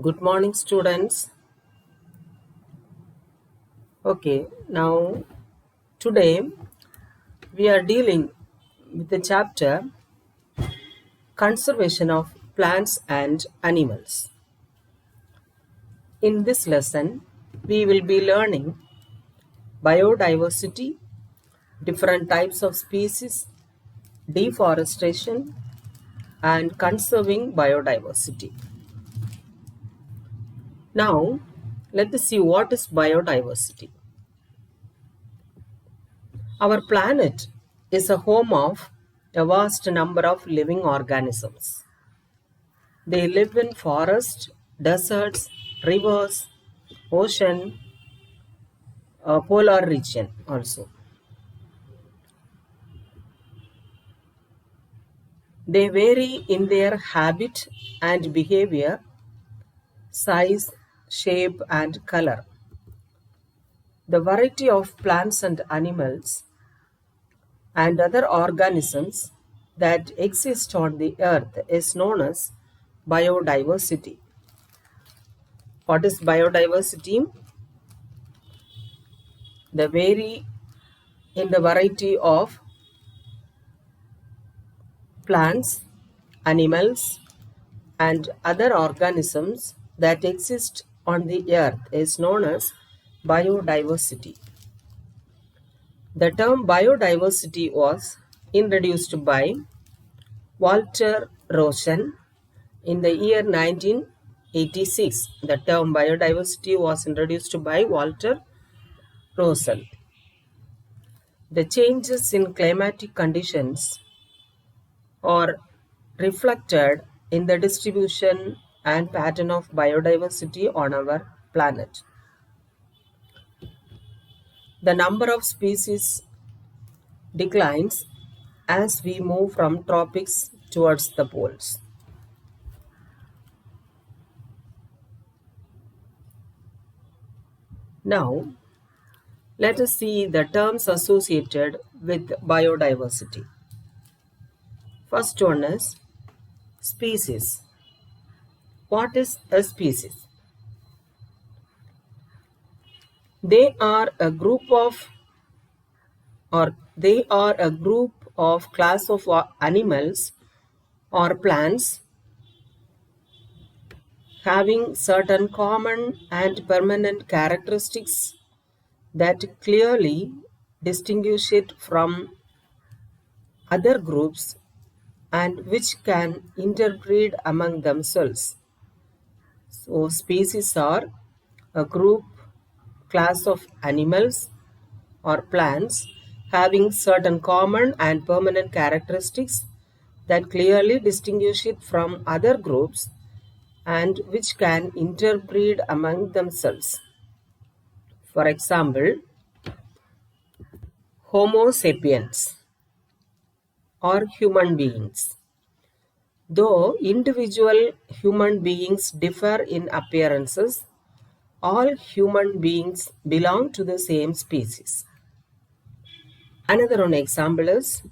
Good morning, students. Okay, now today we are dealing with the chapter Conservation of Plants and Animals. In this lesson, we will be learning biodiversity, different types of species, deforestation, and conserving biodiversity. Now, let us see what is biodiversity. Our planet is a home of a vast number of living organisms. They live in forests, deserts, rivers, ocean, polar region also. They vary in their habit and behavior, size, shape and color. The variety of plants and animals and other organisms that exist on the earth is known as biodiversity. What is biodiversity? The vary in the variety of plants, animals, and other organisms that exist on the earth is known as biodiversity. The term biodiversity was introduced by Walter Rosen in the year 1986. The term biodiversity was introduced by Walter Rosen. The changes in climatic conditions are reflected in the distribution and pattern of biodiversity on our planet. The number of species declines as we move from tropics towards the poles. Now, let us see the terms associated with biodiversity. First one is species. What is a species? They are a group of class of animals or plants having certain common and permanent characteristics that clearly distinguish it from other groups and which can interbreed among themselves. So, species are a group, class of animals or plants having certain common and permanent characteristics that clearly distinguish it from other groups and which can interbreed among themselves. For example, Homo sapiens or human beings. Though individual human beings differ in appearances, all human beings belong to the same species. Another one example is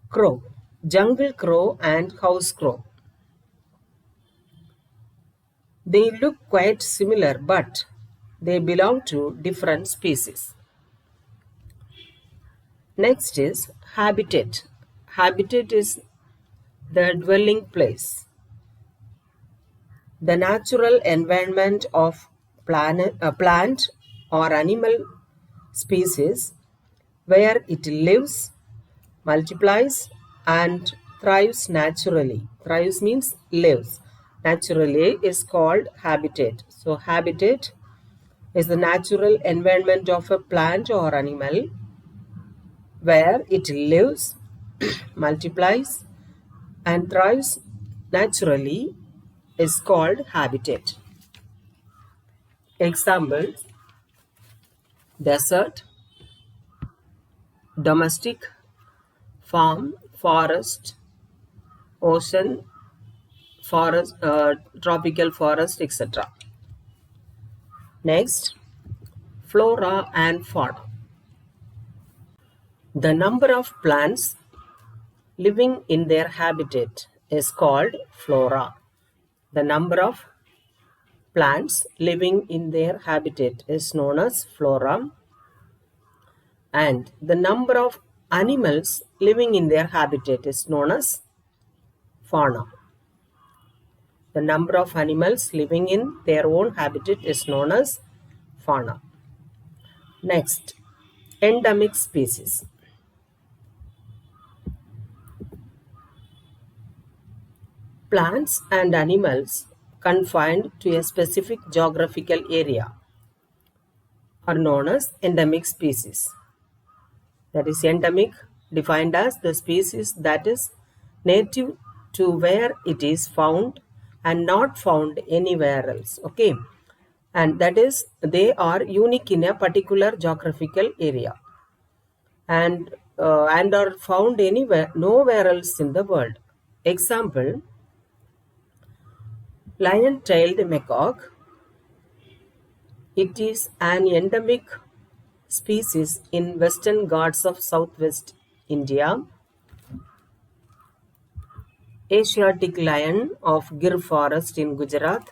crow, jungle crow and house crow. They look quite similar, but they belong to different species. Next is habitat. Habitat is the dwelling place, the natural environment of a plant or animal species where it lives, multiplies, and thrives naturally. Thrives means lives. Naturally is called habitat. So, habitat is the natural environment of a plant or animal where it lives, multiplies, and thrives naturally is called habitat. Examples: desert, domestic, farm, forest, ocean, forest, tropical forest, etc. Next, flora and fauna. The number of plants living in their habitat is called flora. The number of plants living in their habitat is known as flora, and the number of animals living in their habitat is known as fauna. The number of animals living in their own habitat is known as fauna. Next, endemic species. Plants and animals confined to a specific geographical area are known as endemic species. That is, endemic defined as the species that is native to where it is found and not found anywhere else. Okay, and that is they are unique in a particular geographical area and are found anywhere nowhere else in the world. Example, lion-tailed macaque. It is an endemic species in Western Ghats of southwest India. Asiatic lion of Gir forest in Gujarat.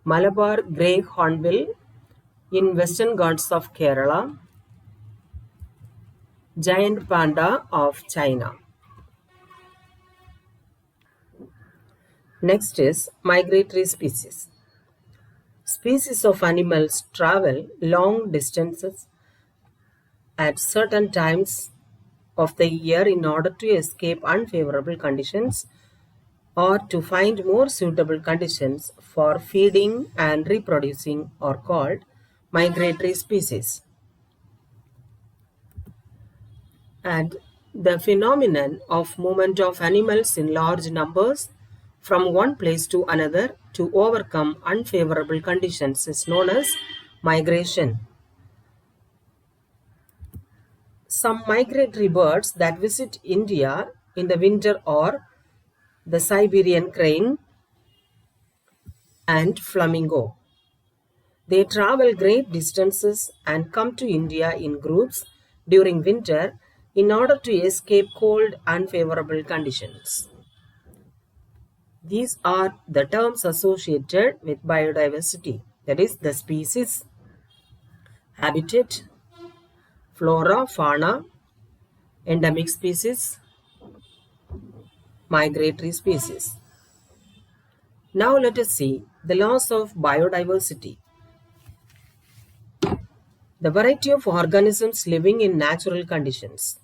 Malabar grey hornbill in Western Ghats of Kerala. Giant panda of China. Next is migratory species. Species of animals travel long distances at certain times of the year in order to escape unfavorable conditions or to find more suitable conditions for feeding and reproducing are called migratory species. And the phenomenon of movement of animals in large numbers from one place to another to overcome unfavorable conditions is known as migration. Some migratory birds that visit India in the winter are the Siberian crane and flamingo. They travel great distances and come to India in groups during winter in order to escape cold, unfavorable conditions. These are the terms associated with biodiversity, that is, the species, habitat, flora, fauna, endemic species, migratory species. Now let us see the laws of biodiversity. The variety of organisms living in natural conditions.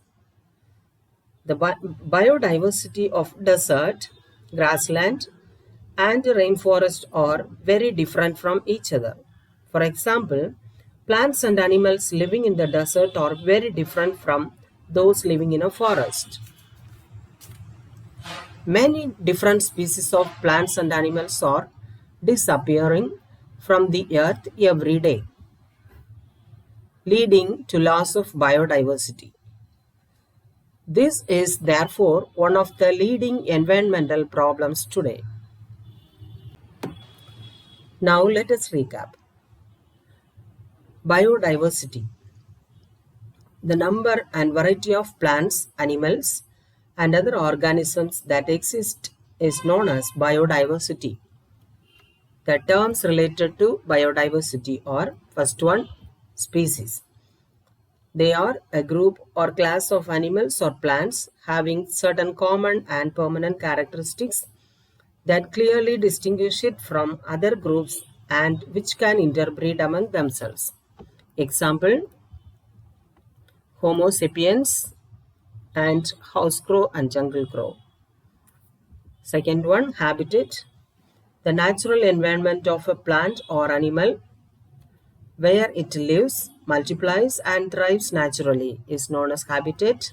The biodiversity of desert, grassland, and rainforest are very different from each other. For example, plants and animals living in the desert are very different from those living in a forest. Many different species of plants and animals are disappearing from the earth every day, leading to loss of biodiversity. This is therefore one of the leading environmental problems today. Now let us recap. Biodiversity. The number and variety of plants, animals, and other organisms that exist is known as biodiversity. The terms related to biodiversity are: first one, species. They are a group or class of animals or plants having certain common and permanent characteristics that clearly distinguish it from other groups and which can interbreed among themselves. Example, Homo sapiens and house crow and jungle crow. Second one, habitat. The natural environment of a plant or animal where it lives, multiplies and thrives naturally is known as habitat.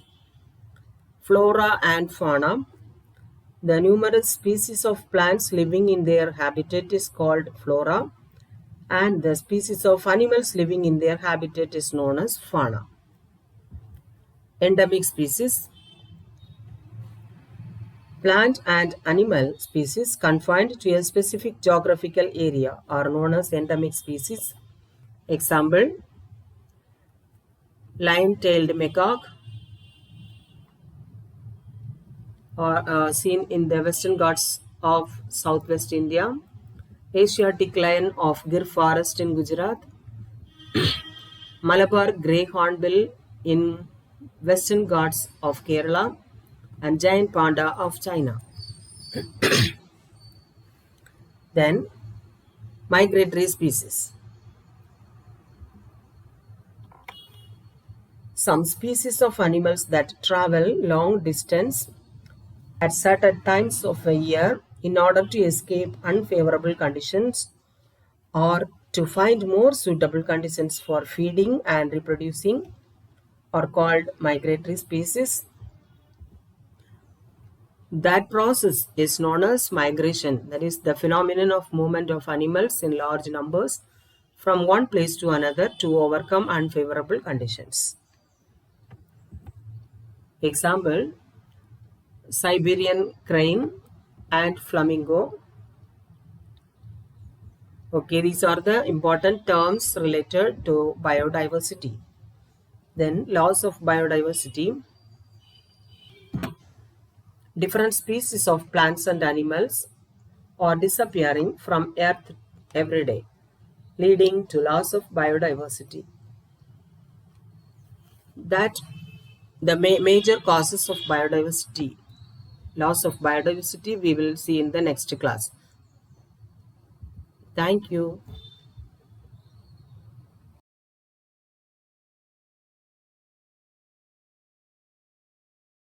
Flora and fauna. The numerous species of plants living in their habitat is called flora, and the species of animals living in their habitat is known as fauna. Endemic species. Plant and animal species confined to a specific geographical area are known as endemic species. Example, lion-tailed macaque are seen in the Western Ghats of southwest India, Asiatic lion of Gir forest in Gujarat, Malabar grey hornbill in Western Ghats of Kerala, and giant panda of China. Then, migratory species. Some species of animals that travel long distance at certain times of a year in order to escape unfavorable conditions or to find more suitable conditions for feeding and reproducing are called migratory species. That process is known as migration, that is, the phenomenon of movement of animals in large numbers from one place to another to overcome unfavorable conditions. Example, Siberian crane and flamingo. Okay, these are the important terms related to biodiversity. Then, loss of biodiversity. Different species of plants and animals are disappearing from Earth every day, leading to loss of biodiversity. That the major causes of biodiversity, loss of biodiversity, we will see in the next class. Thank you.